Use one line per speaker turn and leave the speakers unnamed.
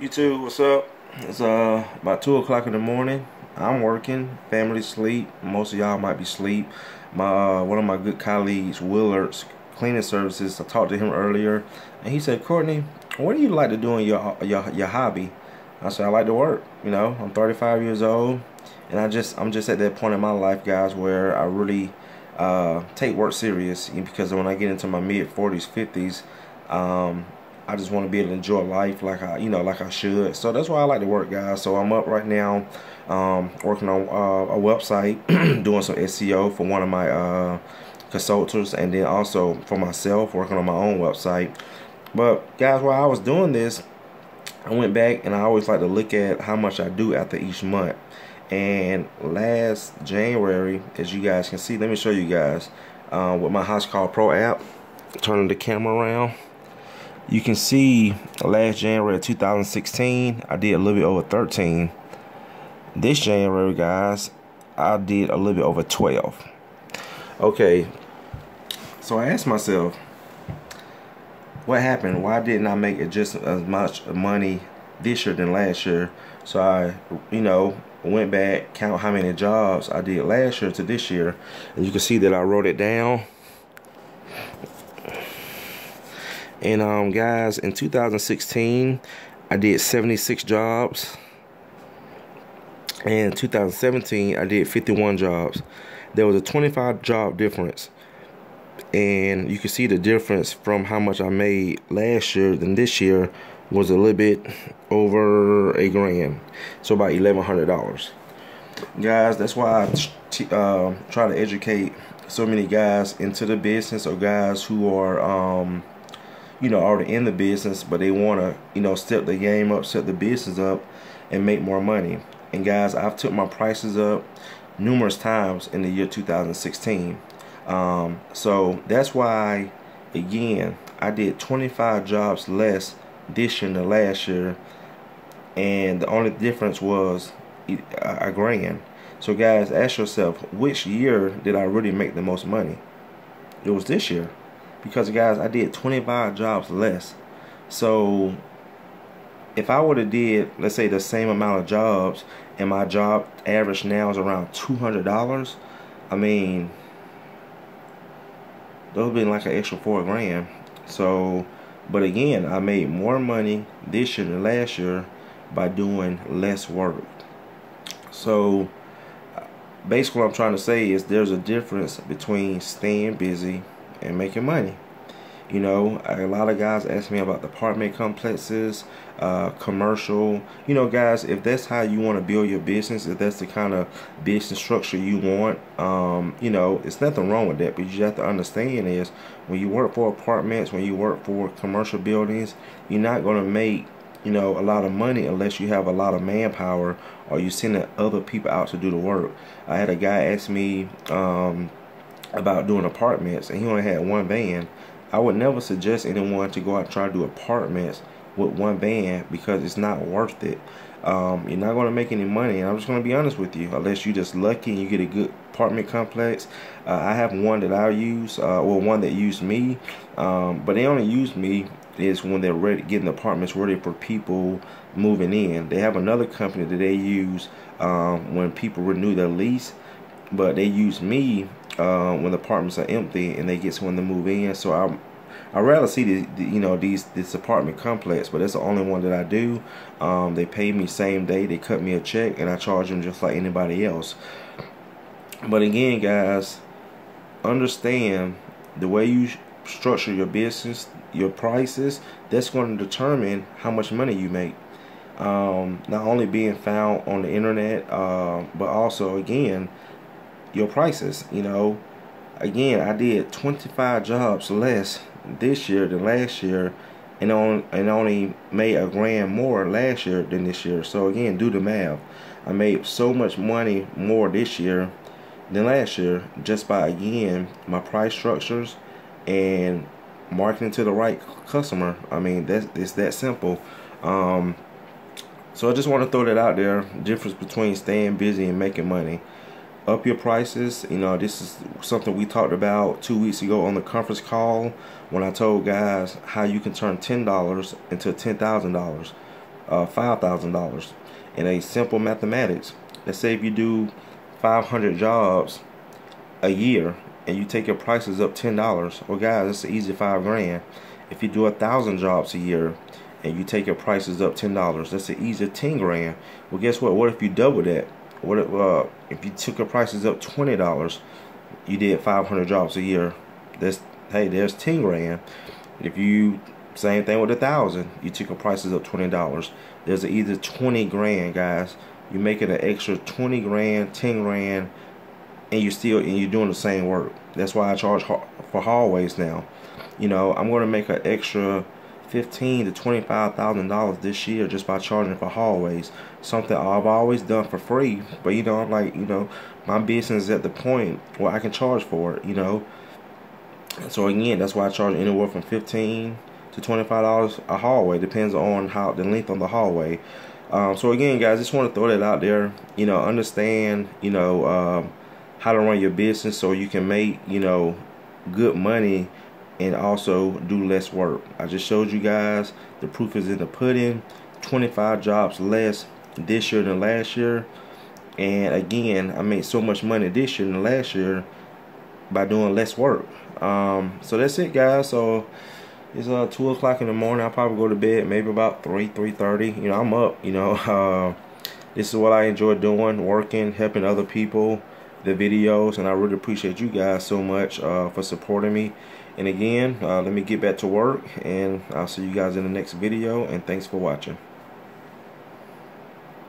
YouTube, what's up? It's about 2 o'clock in the morning. I'm working, family sleep. Most of y'all might be asleep. My one of my good colleagues, Willard's Cleaning Services, I talked to him earlier, and he said, Courtney, what do you like to do in your hobby? I said, I like to work. You know, I'm 35 years old, and I'm just at that point in my life, guys, where I really take work serious, because when I get into my mid 40s, 50s, I just want to be able to enjoy life like like I should. So that's why I like to work, guys. So I'm up right now, working on a website, doing some SEO for one of my consultants, and then also for myself, working on my own website. But guys, while I was doing this, I went back and I always like to look at how much I do after each month. And last January, as you guys can see, let me show you guys with my House Call Pro app. Turning the camera around. You can see last January of 2016, I did a little bit over 13. This January, guys, I did a little bit over 12. Okay, so I asked myself, what happened? Why didn't I make it just as much money this year than last year? So I, went back, count how many jobs I did last year to this year, and you can see that I wrote it down. And guys, in 2016, I did 76 jobs. And in 2017, I did 51 jobs. There was a 25 job difference. And you can see the difference from how much I made last year than this year was a little bit over $1,000. So about $1,100. Guys, that's why I try to educate so many guys into the business, or guys who are already in the business, but they want to, step the game up, set the business up, and make more money. And guys, I've took my prices up numerous times in the year 2016. So that's why, again, I did 25 jobs less this year than last year, and the only difference was $1,000. So guys, ask yourself, which year did I really make the most money? It was this year. Because guys, I did 25 jobs less. So if I would have did, let's say, the same amount of jobs, and my job average now is around $200, I mean, those would be like an extra $4,000. So, but again, I made more money this year than last year by doing less work. So basically what I'm trying to say is there's a difference between staying busy and making money. A lot of guys ask me about the apartment complexes, commercial. Guys, if that's how you want to build your business, if that's the kind of business structure you want, it's nothing wrong with that. But you have to understand is, when you work for apartments, when you work for commercial buildings, you're not going to make a lot of money unless you have a lot of manpower, or you sending other people out to do the work. I had a guy ask me about doing apartments, and he only had one van. I would never suggest anyone to go out and try to do apartments with one van, because it's not worth it. You're not going to make any money, and I'm just going to be honest with you, unless you're just lucky and you get a good apartment complex. I have one that I use, one that used me, but they only use me is when they're ready, getting apartments ready for people moving in. They have another company that they use when people renew their lease, but they use me when the apartments are empty and they get someone to move in. So I rather see this apartment complex, but that's the only one that I do. They pay me same day, they cut me a check, and I charge them just like anybody else. But again, guys, understand the way you structure your business, your prices, that's going to determine how much money you make. Not only being found on the internet, but also, again, your prices. Again, I did 25 jobs less this year than last year, and only made $1,000 more last year than this year. So again, do the math. I made so much money more this year than last year, just by, again, my price structures and marketing to the right customer. I mean, it's that simple. So I just want to throw that out there. Difference between staying busy and making money. Up your prices. This is something we talked about 2 weeks ago on the conference call, when I told guys how you can turn $10 into $10,000. $5,000. In a simple mathematics, let's say if you do 500 jobs a year and you take your prices up $10, well guys, that's an easy 5 grand. If you do 1,000 jobs a year and you take your prices up $10, that's an easy 10 grand. Well, guess what? What if you double that? What if you took your prices up $20? You did 500 jobs a year. There's 10 grand. If you same thing with 1,000, you took your prices up $20. There's either 20 grand, guys. You're making an extra 20 grand, 10 grand, and you're doing the same work. That's why I charge for hallways now. You know, I'm going to make an extra $15,000 to $25,000 this year just by charging for hallways. Something I've always done for free, but you know, I'm like, you know, my business is at the point where I can charge for it. You know, so again, that's why I charge anywhere from $15 to $25 a hallway. Depends on how the length of the hallway. So again, guys, just want to throw that out there. You know, understand, you know, how to run your business so you can make, you know, good money and also do less work. I just showed you guys, the proof is in the pudding. 25 jobs less this year than last year. And again, I made so much money this year than last year by doing less work. So that's it, guys. So it's 2 o'clock in the morning. I'll probably go to bed maybe about 3:30. You know, I'm up. You know, this is what I enjoy doing, working, helping other people, the videos, and I really appreciate you guys so much for supporting me. And again, let me get back to work, and I'll see you guys in the next video, and thanks for watching.